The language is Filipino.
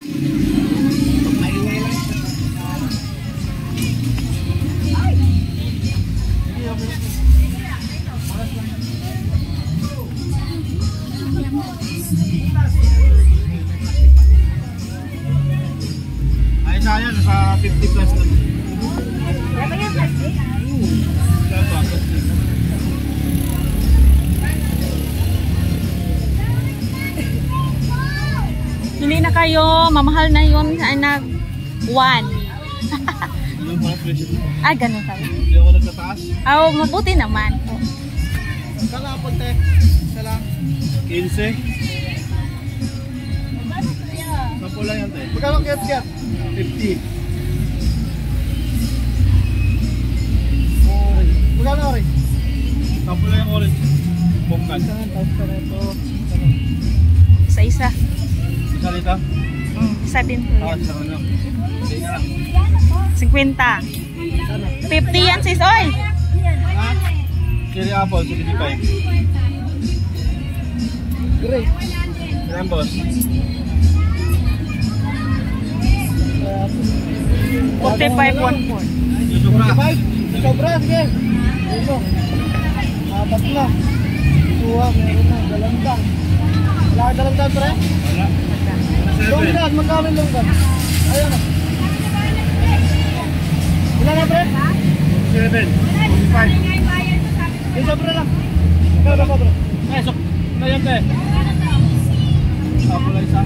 Ay, sayang, nasa 50 plus na. Ano yung plastic? Hindi na kayo, mamahal na yun ay nag 1. Ah, ganun kayo. Hindi ako nagtataas. Oh, mabuti naman. Kala po, te. Isa lang. 15. Sampo lang yan, te. Magkano kiyat-kiyat? 50. Magkano orange? Sampo lang yung orange. Bongkal. Isa-isa. Isa dito? Isa din po. Ah, isa ano. Hindi nga lang. 50. 50 yan sis, oy! Ha? Cherry apple, 75. Great. Ilan, boss? 45, 1-4. Yung sobra. 45? Sobra, sige. Ito. Apat na. Tuwa, meron na. Dalanggang. Wala ka dalanggang, pre? Wala. Longgan, magkano yung longgan? Ayan na. Wala na, pre? 7. 45. Yung sobra lang. Ikaw na pa, pre? Eh, so, na yan, te. Apple isa.